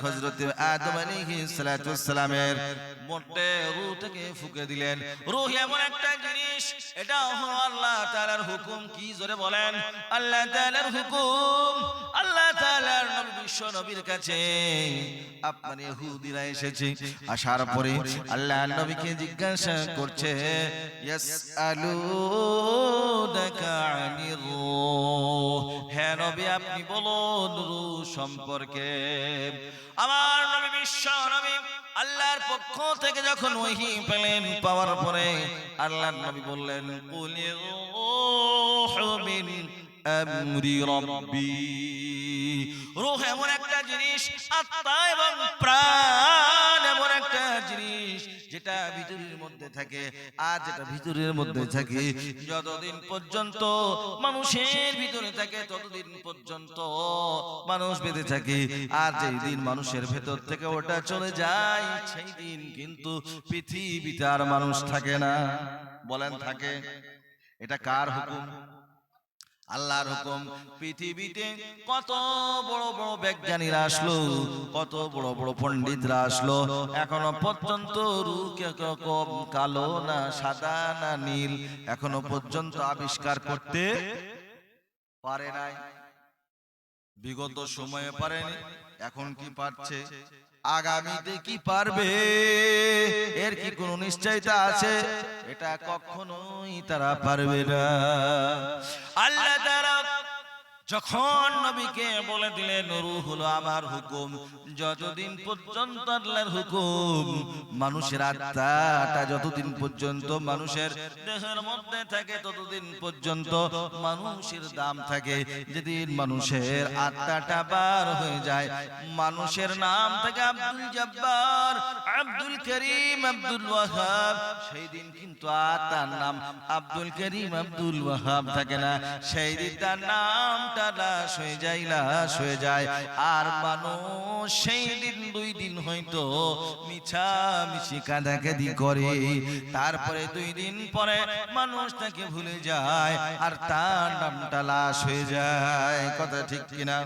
হযরত আদম আলাইহিস সালাতু ওয়াসসালামের মধ্যে রূহ থেকে ফুঁকে দিলেন। রূহ এমন একটা জিনিস, এটা হলো আল্লাহ তাআলার হুকুম। কি জোরে বলেন, আল্লাহ তাআলার হুকুম। আল্লাহ তাআলার নবী বিশ্ব নবীর কাছে আপনার ইহুদিরা এসেছে, আসার পরে আল্লাহ নবীকে জিজ্ঞাসা করছে, ইয়াসআলুনাকা আনির রূহ, হে নবী আপনি বলুন রূহ সম্পর্কে। আমার নবী বিশ্ব নবী আল্লাহর পক্ষ থেকে যখন ওহী পেলেন, পাওয়ার পরে আল্লাহর নবী বললেন, কুলির রূহু মিন আমরি রাব্বি। রূহ এমন একটা জিনিস, আত্মা এবং প্রাণ এমন একটা জিনিস যেটা ভিতরের মধ্যে থাকে। আর যেটা ভিতরের মধ্যে থাকে যতদিন পর্যন্ত মানুষের ভিতরে থাকে ততদিন পর্যন্ত মানুষ বেঁচে থাকে। আর যেই দিন মানুষের ভেতর থেকে ওটা চলে যায় সেই দিন কিন্তু পৃথিবীতে আর মানুষ থাকে না। বলেন থাকে? এটা কার হুকুম? আল্লাহর হুকুম। পৃথিবীতে কত বড় বড় বিজ্ঞানীরা আসলো, কত বড় বড় পণ্ডিতরা আসলো, এখনো পর্যন্ত রূহ কালো না সাদা না নীল এখনো পর্যন্ত আবিষ্কার করতে পারে নাই। বিগত সময়ে পারেনি, এখন কি পারছে? আগামীতে কি পারবে? এর কি কোনো নিশ্চয়তা আছে? এটা কখনোই তারা পারবে না। আল্লাহ তাআলা যখন নবীকে বলে দিলেন রূহ হলো আমার হুকুম, যতদিন পর্যন্ত আল্লাহর হুকুম, মানুষের আত্মাটা যতদিন পর্যন্ত মানুষের দেহের মধ্যে থাকে ততদিন পর্যন্ত মানুষের দাম থাকে। যেদিন মানুষের আত্মাটা বার হয়ে যায়, মানুষের নাম থাকে আব্দুল জব্বার, আব্দুল করিম, আব্দুল ওয়াহাব, সেই দিন কিন্তু আত্মার নাম আব্দুল করিম, আব্দুল ওয়াহাব থাকে না। সেই দিন তার নাম লাশ হয়ে যায়, লাশ হয়ে যায়। আর মানুষ সেই দিন 2 দিন হয়তো মিছামিছি কাঁদাকাঁদি করে, তারপরে 2 দিন পরে মানুষ তাকে ভুলে যায় আর তার নামটা লাশ হয়ে যায়। কথা ঠিক কিনা?